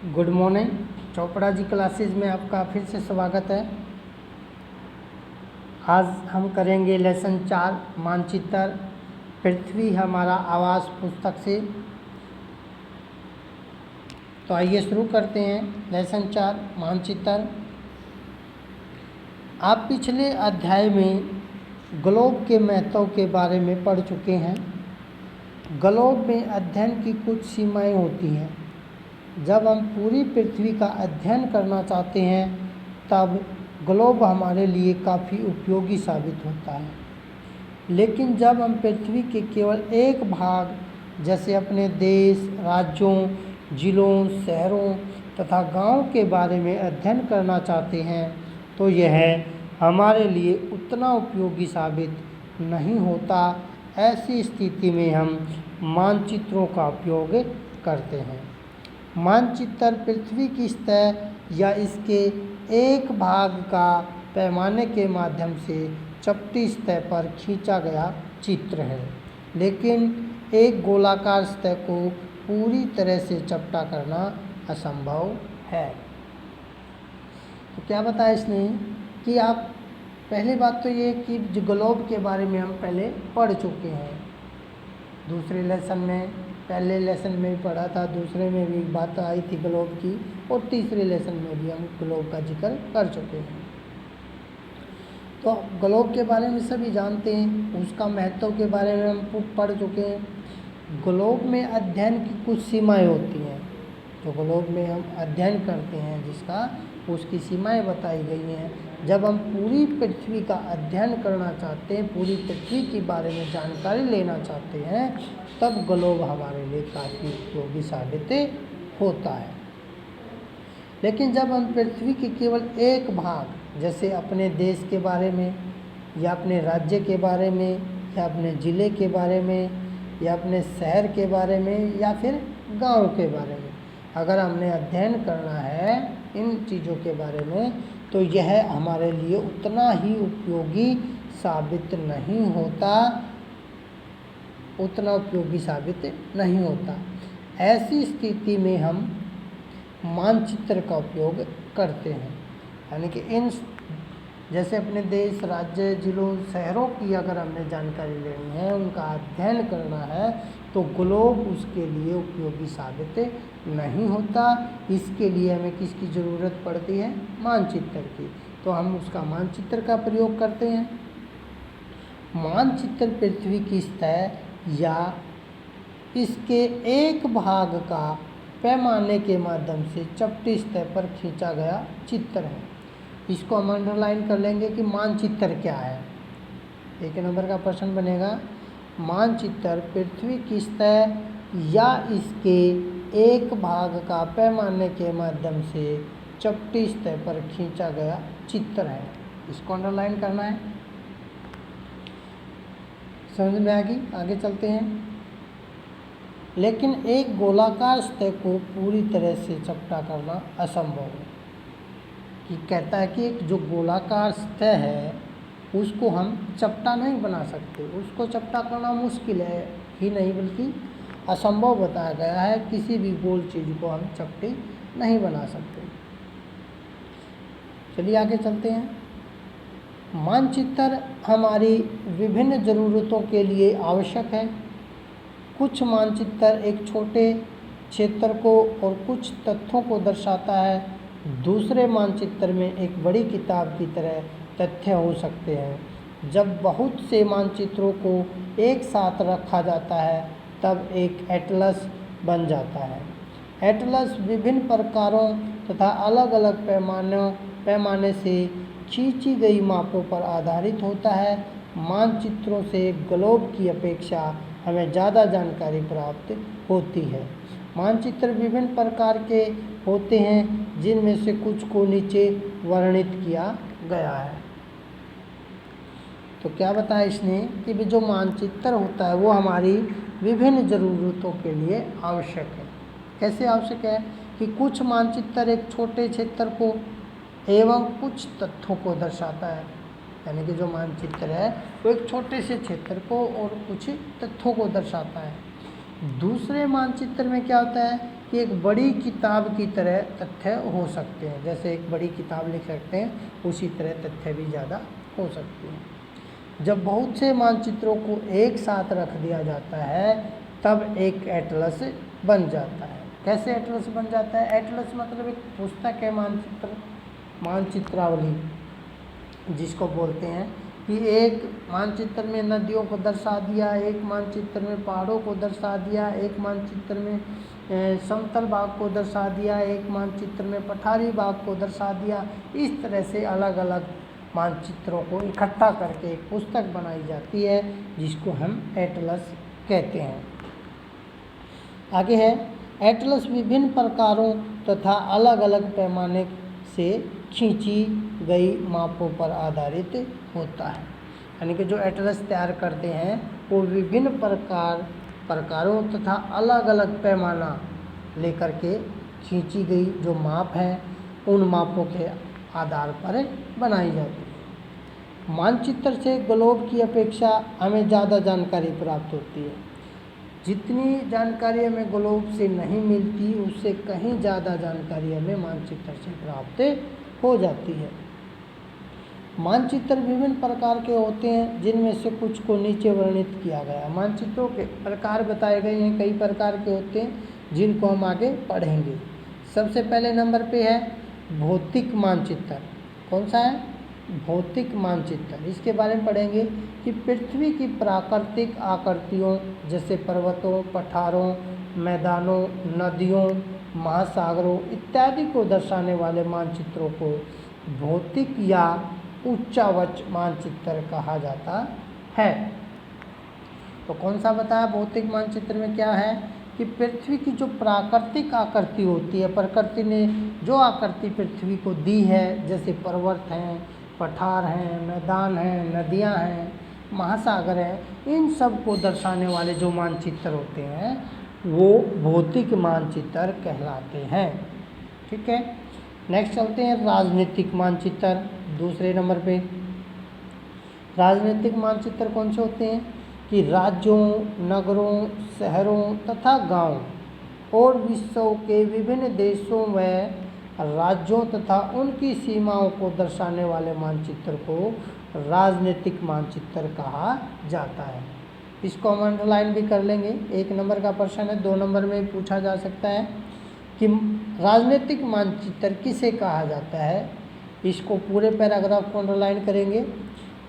Good morning. Chopra ji classes में आपका फिर से स्वागत है। आज हम करेंगे लेसन 4 मानचित्र पृथ्वी हमारा आवास पुस्तक से। तो आइए शुरू करते हैं। लेसन 4 मानचित्र। आप पिछले अध्याय में ग्लोब के महत्व के बारे में पढ़ चुके हैं। ग्लोब में अध्ययन की कुछ सीमाएं होती हैं। जब हम पूरी पृथ्वी का अध्ययन करना चाहते हैं तब ग्लोब हमारे लिए काफ़ी उपयोगी साबित होता है। लेकिन जब हम पृथ्वी के केवल एक भाग जैसे अपने देश, राज्यों, जिलों, शहरों तथा गांव के बारे में अध्ययन करना चाहते हैं तो यह हमारे लिए उतना उपयोगी साबित नहीं होता। ऐसी स्थिति में हम मानचित्रों का उपयोग करते हैं। मानचित्र पृथ्वी की सतह या इसके एक भाग का पैमाने के माध्यम से चपटी सतह पर खींचा गया चित्र है, लेकिन एक गोलाकार सतह को पूरी तरह से चपटा करना असंभव है। तो क्या बताया इसने कि आप पहली बात तो ये कि ग्लोब के बारे में हम पहले पढ़ चुके हैं। दूसरे लेसन में, पहले लेसन में भी पढ़ा था, दूसरे में भी बात आई थी ग्लोब की, और तीसरे लेसन में भी हम ग्लोब का जिक्र कर चुके हैं। तो ग्लोब के बारे में सभी जानते हैं, उसका महत्व के बारे में हम पढ़ चुके हैं। ग्लोब में अध्ययन की कुछ सीमाएं होती हैं। जो ग्लोब में हम अध्ययन करते हैं जिसका, उसकी सीमाएं बताई गई हैं। जब हम पूरी पृथ्वी का अध्ययन करना चाहते हैं, पूरी पृथ्वी के बारे में जानकारी लेना चाहते हैं, तब ग्लोब हमारे लिए काफ़ी उपयोगी साबित होता है। लेकिन जब हम पृथ्वी के केवल एक भाग जैसे अपने देश के बारे में या अपने राज्य के बारे में या अपने ज़िले के बारे में या अपने शहर के बारे में या फिर गांव के बारे में अगर हमने अध्ययन करना है इन चीज़ों के बारे में, तो यह हमारे लिए उतना ही उपयोगी साबित नहीं होता, उतना उपयोगी साबित नहीं होता। ऐसी स्थिति में हम मानचित्र का उपयोग करते हैं। यानी कि इन जैसे अपने देश, राज्य, जिलों, शहरों की अगर हमने जानकारी लेनी है, उनका अध्ययन करना है, तो ग्लोब उसके लिए उपयोगी साबित नहीं होता। इसके लिए हमें किसकी ज़रूरत पड़ती है? मानचित्र की। तो हम उसका मानचित्र का प्रयोग करते हैं। मानचित्र पृथ्वी की सतह या इसके एक भाग का पैमाने के माध्यम से चपटी सतह पर खींचा गया चित्र है। इसको हम अंडरलाइन कर लेंगे कि मानचित्र क्या है। 1 नंबर का प्रश्न बनेगा, मानचित्र पृथ्वी की सतह या इसके एक भाग का पैमाने के माध्यम से चपटी सतह पर खींचा गया चित्र है। इसको अंडरलाइन करना है। समझ में आ गई? आगे चलते हैं। लेकिन एक गोलाकार सतह को पूरी तरह से चपटा करना असंभव है। कि कहता है कि एक जो गोलाकार सतह है उसको हम चपटा नहीं बना सकते, उसको चपटा करना मुश्किल है ही नहीं बल्कि असंभव बताया गया है। किसी भी गोल चीज़ को हम चपटी नहीं बना सकते। चलिए आगे चलते हैं। मानचित्र हमारी विभिन्न ज़रूरतों के लिए आवश्यक है। कुछ मानचित्र एक छोटे क्षेत्र को और कुछ तथ्यों को दर्शाता है। दूसरे मानचित्र में एक बड़ी किताब की तरह तथ्य हो सकते हैं। जब बहुत से मानचित्रों को एक साथ रखा जाता है तब एक एटलस बन जाता है। एटलस विभिन्न प्रकारों तथा अलग अलग पैमाने से खींची गई मापों पर आधारित होता है। मानचित्रों से ग्लोब की अपेक्षा हमें ज़्यादा जानकारी प्राप्त होती है। मानचित्र विभिन्न प्रकार के होते हैं, जिनमें से कुछ को नीचे वर्णित किया गया है। तो क्या बताया इसने कि जो मानचित्र होता है वो हमारी विभिन्न ज़रूरतों के लिए आवश्यक है। कैसे आवश्यक है? कि कुछ मानचित्र एक छोटे क्षेत्र को एवं कुछ तथ्यों को दर्शाता है। यानी कि जो मानचित्र है वो एक छोटे से क्षेत्र को और कुछ तथ्यों को दर्शाता है। दूसरे मानचित्र में क्या होता है कि एक बड़ी किताब की तरह तथ्य हो सकते हैं। जैसे एक बड़ी किताब लिख सकते हैं, उसी तरह तथ्य भी ज़्यादा हो सकते हैं। जब बहुत से मानचित्रों को एक साथ रख दिया जाता है तब एक एटलस बन जाता है। कैसे एटलस बन जाता है? एटलस मतलब एक पुस्तक है, मानचित्रावली जिसको बोलते हैं, कि एक मानचित्र में नदियों को दर्शा दिया, एक मानचित्र में पहाड़ों को दर्शा दिया, एक मानचित्र में समतल भाग को दर्शा दिया, एक मानचित्र में पठारी भाग को दर्शा दिया। इस तरह से अलग अलग मानचित्रों को इकट्ठा करके एक पुस्तक बनाई जाती है जिसको हम एटलस कहते हैं। आगे है, एटलस विभिन्न प्रकारों तथा अलग अलग पैमाने से खींची गई मापों पर आधारित होता है। यानी कि जो एटलस तैयार करते हैं वो विभिन्न प्रकारों तथा अलग अलग पैमाना लेकर के खींची गई जो माप है उन मापों के आधार पर बनाई जाती है। मानचित्र से ग्लोब की अपेक्षा हमें ज़्यादा जानकारी प्राप्त होती है। जितनी जानकारी हमें ग्लोब से नहीं मिलती उससे कहीं ज़्यादा जानकारी हमें मानचित्र से प्राप्त हो जाती है। मानचित्र विभिन्न प्रकार के होते हैं जिनमें से कुछ को नीचे वर्णित किया गया। मानचित्रों के प्रकार बताए गए हैं, कई प्रकार के होते हैं जिनको हम आगे पढ़ेंगे। सबसे पहले नंबर पे है भौतिक मानचित्र। कौन सा है? भौतिक मानचित्र। इसके बारे में पढ़ेंगे कि पृथ्वी की प्राकृतिक आकृतियों जैसे पर्वतों, पठारों, मैदानों, नदियों, महासागरों इत्यादि को दर्शाने वाले मानचित्रों को भौतिक या उच्चावच मानचित्र कहा जाता है। तो कौन सा बताया? भौतिक मानचित्र में क्या है कि पृथ्वी की जो प्राकृतिक आकृति होती है, प्रकृति ने जो आकृति पृथ्वी को दी है, जैसे पर्वत हैं, पठार हैं, मैदान हैं, नदियां हैं, महासागर हैं, इन सब को दर्शाने वाले जो मानचित्र होते हैं वो भौतिक मानचित्र कहलाते हैं। ठीक है, नेक्स्ट चलते हैं राजनीतिक मानचित्र। दूसरे नंबर पे राजनीतिक मानचित्र कौन से होते हैं कि राज्यों, नगरों, शहरों तथा गांवों और विश्व के विभिन्न देशों व राज्यों तथा उनकी सीमाओं को दर्शाने वाले मानचित्र को राजनीतिक मानचित्र कहा जाता है। इसको हम अंडरलाइन भी कर लेंगे। 1 नंबर का प्रश्न है, 2 नंबर में पूछा जा सकता है कि राजनीतिक मानचित्र किसे कहा जाता है। इसको पूरे पैराग्राफ को अंडरलाइन करेंगे।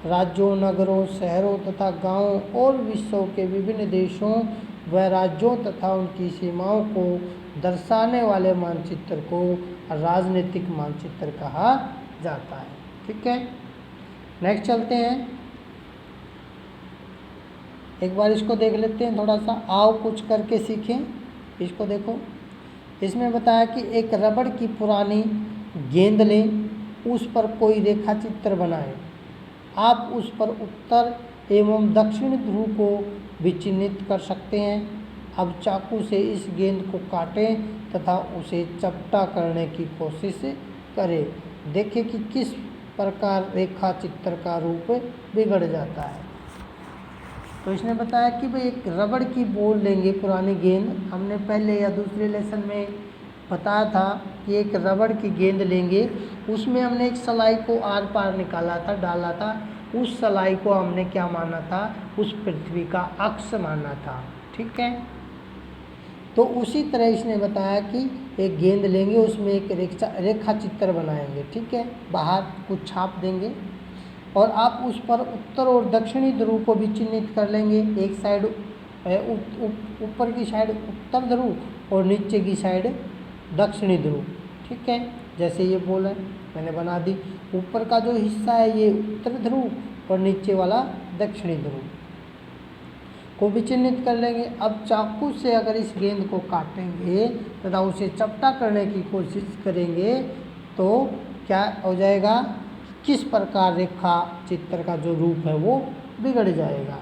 राज्यों, नगरों, शहरों तथा गांवों और विश्व के विभिन्न देशों व राज्यों तथा उनकी सीमाओं को दर्शाने वाले मानचित्र को राजनीतिक मानचित्र कहा जाता है। ठीक है, नेक्स्ट चलते हैं। एक बार इसको देख लेते हैं थोड़ा सा, आओ कुछ करके सीखें। इसको देखो, इसमें बताया कि एक रबड़ की पुरानी गेंद लें, उस पर कोई रेखा चित्र बनाएं। आप उस पर उत्तर एवं दक्षिण ध्रुव को भी चिन्हित कर सकते हैं। अब चाकू से इस गेंद को काटें तथा उसे चपटा करने की कोशिश करें। देखें कि किस प्रकार रेखा चित्र का रूप बिगड़ जाता है। तो इसने बताया कि भाई एक रबड़ की बॉल लेंगे, पुरानी गेंद। हमने पहले या दूसरे लेसन में बताया था कि एक रबड़ की गेंद लेंगे, उसमें हमने एक सलाई को आर पार निकाला था, डाला था। उस सलाई को हमने क्या माना था? उस पृथ्वी का अक्ष माना था। ठीक है, तो उसी तरह इसने बताया कि एक गेंद लेंगे, उसमें एक रेखा चित्र बनाएंगे। ठीक है, बाहर कुछ छाप देंगे और आप उस पर उत्तर और दक्षिणी ध्रुव को भी चिन्हित कर लेंगे। एक साइड ऊपर की साइड उत्तर ध्रुव और नीचे की साइड दक्षिणी ध्रुव। ठीक है, जैसे ये बोल है मैंने बना दी। ऊपर का जो हिस्सा है ये उत्तर ध्रुव और नीचे वाला दक्षिणी ध्रुव को भी चिन्हित कर लेंगे। अब चाकू से अगर इस गेंद को काटेंगे तथा उसे चपटा करने की कोशिश करेंगे तो क्या हो जाएगा? किस प्रकार रेखा चित्र का जो रूप है वो बिगड़ जाएगा।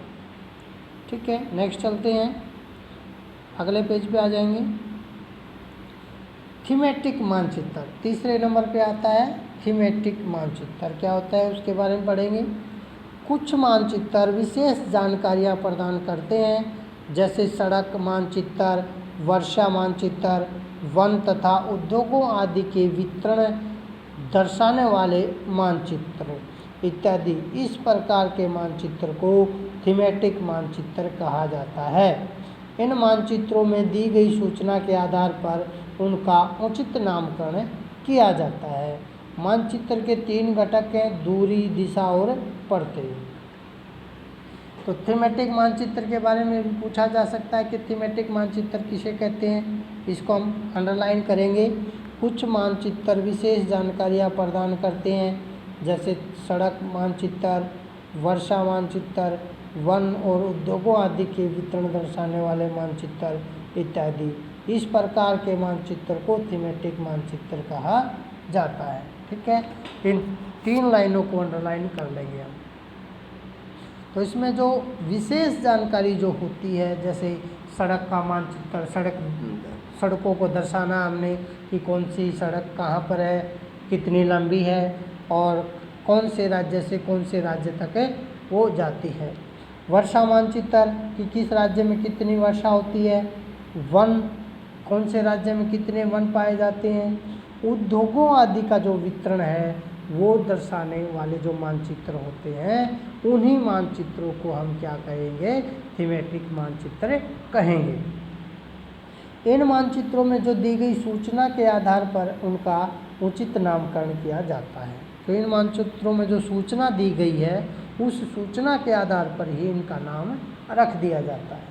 ठीक है, नेक्स्ट चलते हैं, अगले पेज पे आ जाएंगे। थीमेटिक मानचित्र तीसरे नंबर पे आता है। थीमेटिक मानचित्र क्या होता है उसके बारे में पढ़ेंगे। कुछ मानचित्र विशेष जानकारियाँ प्रदान करते हैं, जैसे सड़क मानचित्र वर्षा मानचित्र, वन तथा उद्योगों आदि के वितरण दर्शाने वाले मानचित्र इत्यादि। इस प्रकार के मानचित्र को थीमेटिक मानचित्र कहा जाता है। इन मानचित्रों में दी गई सूचना के आधार पर उनका उचित नामकरण किया जाता है। मानचित्र के 3 घटक हैं, दूरी, दिशा और पड़ते। तो थीमेटिक मानचित्र के बारे में भी पूछा जा सकता है कि थीमेटिक मानचित्र किसे कहते हैं। इसको हम अंडरलाइन करेंगे। कुछ मानचित्र विशेष जानकारियाँ प्रदान करते हैं, जैसे सड़क मानचित्र, वर्षा मानचित्र, वन और उद्योगों आदि के वितरण दर्शाने वाले मानचित्र इत्यादि। इस प्रकार के मानचित्र को थीमेटिक मानचित्र कहा जाता है। ठीक है, इन 3 लाइनों को अंडरलाइन कर लेंगे हम। तो इसमें जो विशेष जानकारी जो होती है, जैसे सड़क का मानचित्र, सड़कों को दर्शाना हमने कि कौन सी सड़क कहाँ पर है, कितनी लंबी है और कौन से राज्य से कौन से राज्य तक है वो जाती है। वर्षा मानचित्र कि किस राज्य में कितनी वर्षा होती है। वन, कौन से राज्य में कितने वन पाए जाते हैं। उद्योगों आदि का जो वितरण है वो दर्शाने वाले जो मानचित्र होते हैं, उन्हीं मानचित्रों को हम क्या कहेंगे, थीमेटिक मानचित्र कहेंगे। इन मानचित्रों में जो दी गई सूचना के आधार पर उनका उचित नामकरण किया जाता है। तो इन मानचित्रों में जो सूचना दी गई है, उस सूचना के आधार पर ही इनका नाम रख दिया जाता है।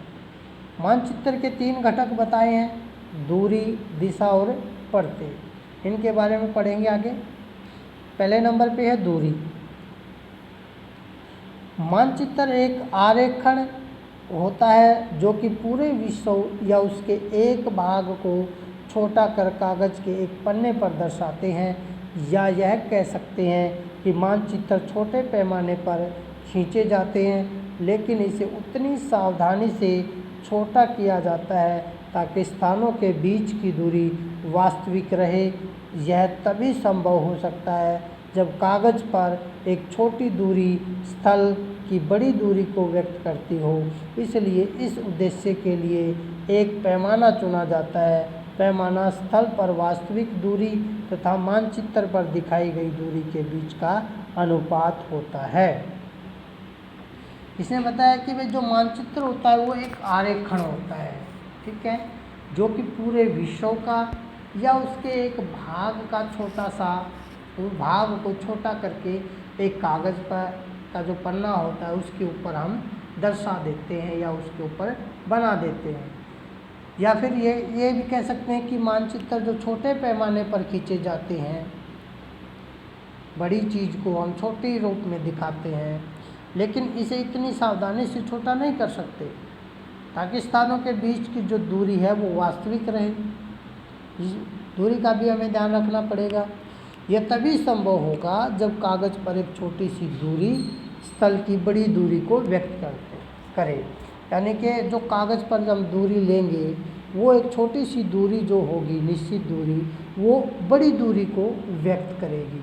मानचित्र के 3 घटक बताए हैं, दूरी, दिशा और पड़ते। इनके बारे में पढ़ेंगे आगे। पहले नंबर पे है दूरी। मानचित्र एक आरेखण होता है जो कि पूरे विश्व या उसके एक भाग को छोटा कर कागज के एक पन्ने पर दर्शाते हैं, या यह कह सकते हैं कि मानचित्र छोटे पैमाने पर खींचे जाते हैं, लेकिन इसे उतनी सावधानी से छोटा किया जाता है ताकि स्थानों के बीच की दूरी वास्तविक रहे। यह तभी संभव हो सकता है जब कागज पर एक छोटी दूरी स्थल की बड़ी दूरी को व्यक्त करती हो। इसलिए इस उद्देश्य के लिए एक पैमाना चुना जाता है। पैमाना स्थल पर वास्तविक दूरी तथा मानचित्र पर दिखाई गई दूरी के बीच का अनुपात होता है। इसने बताया कि भाई जो मानचित्र होता है वो एक आरेखण होता है, ठीक है, जो कि पूरे विश्व का या उसके एक भाग का छोटा सा, उस भाग को छोटा करके एक कागज़ पर का जो पन्ना होता है उसके ऊपर हम दर्शा देते हैं या उसके ऊपर बना देते हैं। या फिर ये भी कह सकते हैं कि मानचित्र जो छोटे पैमाने पर खींचे जाते हैं, बड़ी चीज़ को हम छोटे रूप में दिखाते हैं, लेकिन इसे इतनी सावधानी से छोटा नहीं कर सकते ताकि स्थानों के बीच की जो दूरी है वो वास्तविक रहे। इस दूरी का भी हमें ध्यान रखना पड़ेगा। यह तभी संभव होगा जब कागज़ पर एक छोटी सी दूरी स्थल की बड़ी दूरी को व्यक्त करे। यानी कि जो कागज़ पर हम दूरी लेंगे वो एक छोटी सी दूरी जो होगी, निश्चित दूरी, वो बड़ी दूरी को व्यक्त करेगी।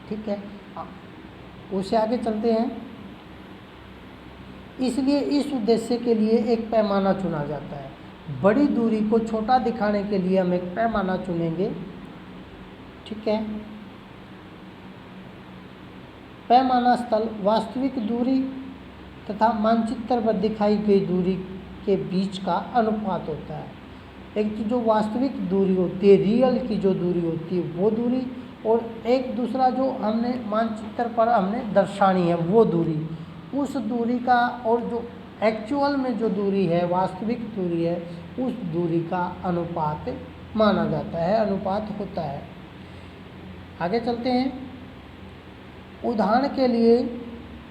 ठीक है, उससे आगे चलते हैं। इसलिए इस उद्देश्य के लिए एक पैमाना चुना जाता है। बड़ी दूरी को छोटा दिखाने के लिए हम एक पैमाना चुनेंगे। ठीक है, पैमाना स्थल वास्तविक दूरी तथा मानचित्र पर दिखाई गई दूरी के बीच का अनुपात होता है। एक तो जो वास्तविक दूरी होती है, रियल की जो दूरी होती है वो दूरी, और एक दूसरा जो हमने मानचित्र पर हमने दर्शानी है वो दूरी, उस दूरी का और जो एक्चुअल में जो दूरी है, वास्तविक दूरी है, उस दूरी का अनुपात माना जाता है, अनुपात होता है। आगे चलते हैं। उदाहरण के लिए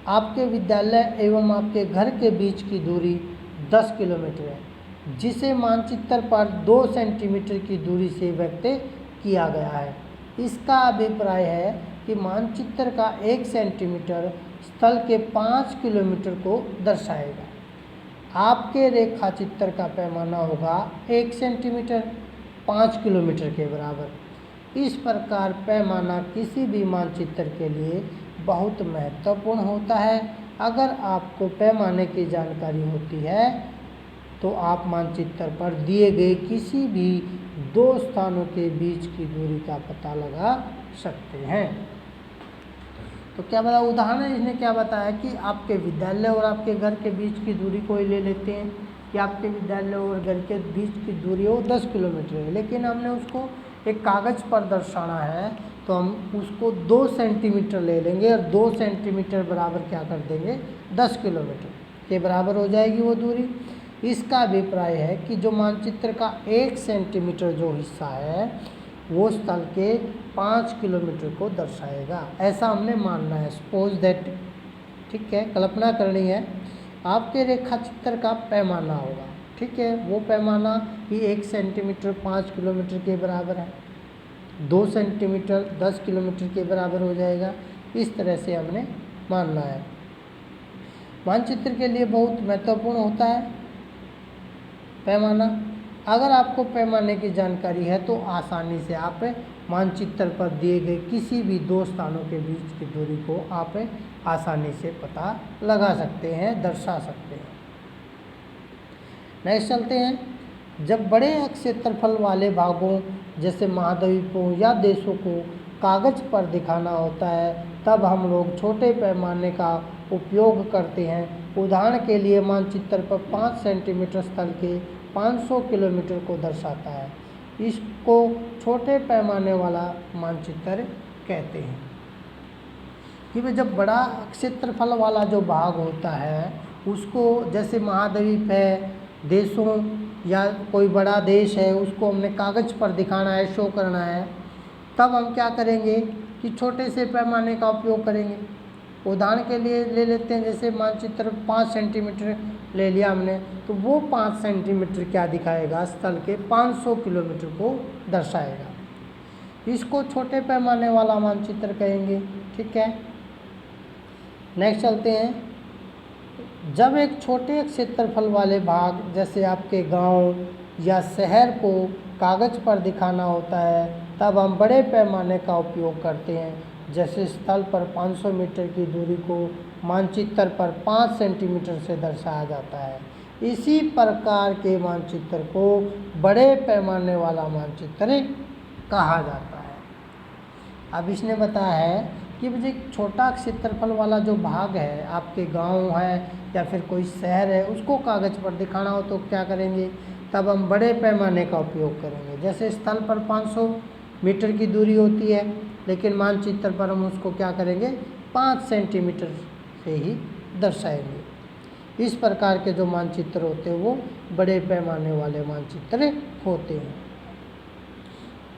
आपके विद्यालय एवं आपके घर के बीच की दूरी 10 किलोमीटर है, जिसे मानचित्र पर 2 सेंटीमीटर की दूरी से व्यक्त किया गया है। इसका अभिप्राय है कि मानचित्र का 1 सेंटीमीटर स्थल के 5 किलोमीटर को दर्शाएगा। आपके रेखाचित्र का पैमाना होगा 1 सेंटीमीटर 5 किलोमीटर के बराबर। इस प्रकार पैमाना किसी भी मानचित्र के लिए बहुत महत्वपूर्ण होता है। अगर आपको पैमाने की जानकारी होती है तो आप मानचित्र पर दिए गए किसी भी दो स्थानों के बीच की दूरी का पता लगा सकते हैं। तो क्या बताया उदाहरण, इसने क्या बताया कि आपके विद्यालय और आपके घर के बीच की दूरी को ही ले लेते हैं कि आपके विद्यालय और घर के बीच की दूरी वो 10 किलोमीटर है, लेकिन हमने उसको एक कागज़ पर दर्शाना है तो हम उसको 2 सेंटीमीटर ले लेंगे और 2 सेंटीमीटर बराबर क्या कर देंगे 10 किलोमीटर के बराबर हो जाएगी वो दूरी। इसका अभिप्राय है कि जो मानचित्र का 1 सेंटीमीटर जो हिस्सा है वो स्थल के 5 किलोमीटर को दर्शाएगा, ऐसा हमने मानना है। सपोज दैट, ठीक है, कल्पना करनी है आपके रेखा चित्र का पैमाना होगा, ठीक है, वो पैमाना कि 1 सेंटीमीटर 5 किलोमीटर के बराबर है, 2 सेंटीमीटर 10 किलोमीटर के बराबर हो जाएगा। इस तरह से हमने मानना है। मानचित्र के लिए बहुत महत्वपूर्ण होता है पैमाना। अगर आपको पैमाने की जानकारी है तो आसानी से आप मानचित्र पर दिए गए किसी भी 2 स्थानों के बीच की दूरी को आप आसानी से पता लगा सकते हैं, दर्शा सकते हैं। नेक्स्ट चलते हैं। जब बड़े क्षेत्रफल वाले भागों जैसे महाद्वीपों या देशों को कागज़ पर दिखाना होता है तब हम लोग छोटे पैमाने का उपयोग करते हैं। उदाहरण के लिए मानचित्र पर 5 सेंटीमीटर स्थल के 500 किलोमीटर को दर्शाता है। इसको छोटे पैमाने वाला मानचित्र कहते हैं। कि भाई जब बड़ा क्षेत्रफल वाला जो भाग होता है उसको, जैसे महाद्वीप है, देशों या कोई बड़ा देश है, उसको हमने कागज़ पर दिखाना है, शो करना है, तब हम क्या करेंगे कि छोटे से पैमाने का उपयोग करेंगे। उदाहरण के लिए ले लेते हैं, जैसे मानचित्र 5 सेंटीमीटर ले लिया हमने, तो वो 5 सेंटीमीटर क्या दिखाएगा, स्थल के 500 किलोमीटर को दर्शाएगा। इसको छोटे पैमाने वाला मानचित्र कहेंगे, ठीक है। नेक्स्ट चलते हैं। जब एक छोटे क्षेत्रफल वाले भाग जैसे आपके गांव या शहर को कागज़ पर दिखाना होता है तब हम बड़े पैमाने का उपयोग करते हैं। जैसे स्थल पर 500 मीटर की दूरी को मानचित्र पर 5 सेंटीमीटर से दर्शाया जाता है। इसी प्रकार के मानचित्र को बड़े पैमाने वाला मानचित्र कहा जाता है। अब इसने बताया है कि मुझे छोटा क्षेत्रफल वाला जो भाग है, आपके गांव है या फिर कोई शहर है, उसको कागज़ पर दिखाना हो तो क्या करेंगे, तब हम बड़े पैमाने का उपयोग करेंगे। जैसे स्थल पर 500 मीटर की दूरी होती है, लेकिन मानचित्र पर हम उसको क्या करेंगे 5 सेंटीमीटर से ही दर्शाएंगे। इस प्रकार के जो मानचित्र होते हैं वो बड़े पैमाने वाले मानचित्र होते हैं।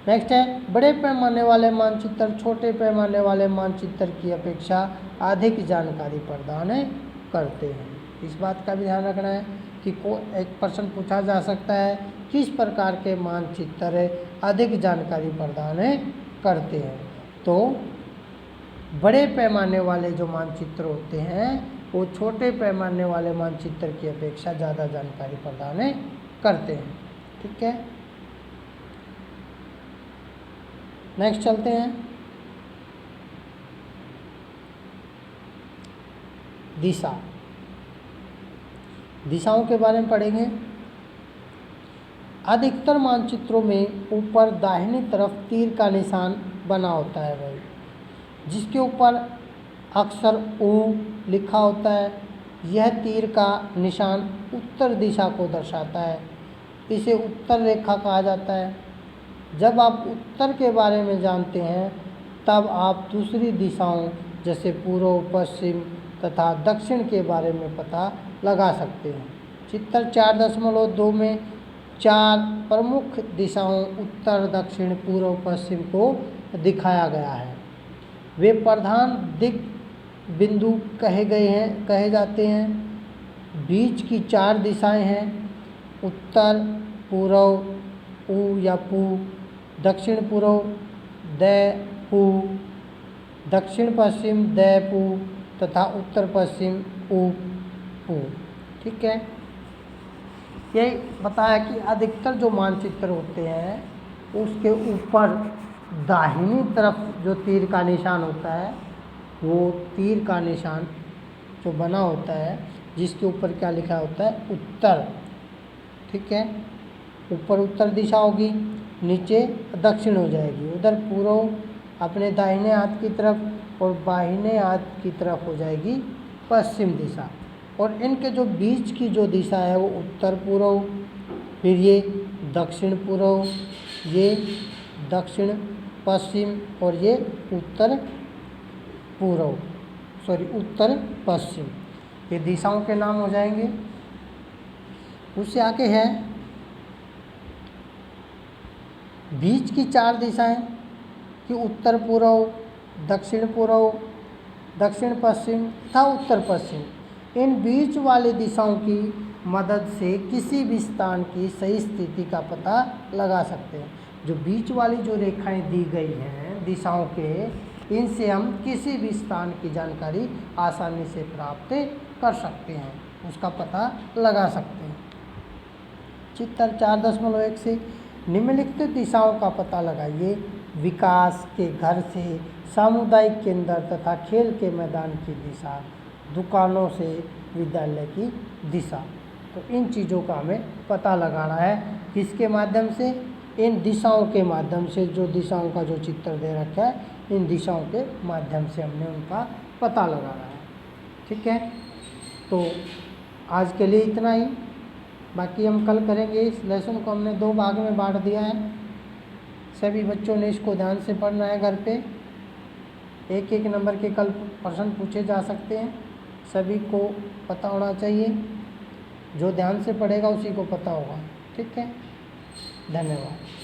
नेक्स्ट है, बड़े पैमाने वाले मानचित्र छोटे पैमाने वाले मानचित्र की अपेक्षा अधिक जानकारी प्रदान करते हैं। इस बात का भी ध्यान रखना है कि एक प्रश्न पूछा जा सकता है, किस प्रकार के मानचित्र अधिक जानकारी प्रदान करते हैं। तो बड़े पैमाने वाले जो मानचित्र होते हैं वो छोटे पैमाने वाले मानचित्र की अपेक्षा ज़्यादा जानकारी प्रदान करते हैं, ठीक है। नेक्स्ट चलते हैं। दिशा, दिशाओं के बारे में पढ़ेंगे। अधिकतर मानचित्रों में ऊपर दाहिनी तरफ तीर का निशान बना होता है भाई, जिसके ऊपर अक्षर U लिखा होता है। यह तीर का निशान उत्तर दिशा को दर्शाता है। इसे उत्तर रेखा कहा जाता है। जब आप उत्तर के बारे में जानते हैं तब आप दूसरी दिशाओं जैसे पूर्व, पश्चिम तथा दक्षिण के बारे में पता लगा सकते हैं। चित्र 4.2 में 4 प्रमुख दिशाओं उत्तर, दक्षिण, पूर्व, पश्चिम को दिखाया गया है। वे प्रधान दिक बिंदु कहे जाते हैं। बीच की 4 दिशाएं हैं उत्तर, पूर्व उ या पू, दक्षिण पूर्व द पू, दक्षिण पश्चिम द पू तथा उत्तर पश्चिम उ पू, ठीक है। यही बताया कि अधिकतर जो मानचित्र होते हैं उसके ऊपर दाहिनी तरफ जो तीर का निशान होता है, वो तीर का निशान जो बना होता है जिसके ऊपर क्या लिखा होता है उत्तर, ठीक है। ऊपर उत्तर दिशा होगी, नीचे दक्षिण हो जाएगी, उधर पूर्व अपने दाहिने हाथ की तरफ और बाहिने हाथ की तरफ हो जाएगी पश्चिम दिशा। और इनके जो बीच की जो दिशा है वो उत्तर पूर्व, फिर ये दक्षिण पूर्व, ये दक्षिण पश्चिम और ये उत्तर पूर्व, उत्तर पश्चिम, ये दिशाओं के नाम हो जाएंगे। उससे आगे है बीच की 4 दिशाएं कि उत्तर पूर्व, दक्षिण पूर्व, दक्षिण पश्चिम तथा उत्तर पश्चिम। इन बीच वाली दिशाओं की मदद से किसी भी स्थान की सही स्थिति का पता लगा सकते हैं। जो बीच वाली जो रेखाएं दी गई हैं दिशाओं के, इनसे हम किसी भी स्थान की जानकारी आसानी से प्राप्त कर सकते हैं, उसका पता लगा सकते हैं। चित्र 4.1 से निम्नलिखित दिशाओं का पता लगाइए। विकास के घर से सामुदायिक केंद्र तथा खेल के मैदान की दिशा, दुकानों से विद्यालय की दिशा। तो इन चीज़ों का हमें पता लगाना है, किसके माध्यम से? इन दिशाओं के माध्यम से। जो दिशाओं का जो चित्र दे रखा है, इन दिशाओं के माध्यम से हमने उनका पता लगाना है। ठीक है, तो आज के लिए इतना ही, बाकी हम कल करेंगे। इस लेसन को हमने 2 भाग में बांट दिया है। सभी बच्चों ने इसको ध्यान से पढ़ना है घर पे। एक एक नंबर के कल प्रश्न पूछे जा सकते हैं, सभी को पता होना चाहिए। जो ध्यान से पढ़ेगा उसी को पता होगा। ठीक है, धन्यवाद।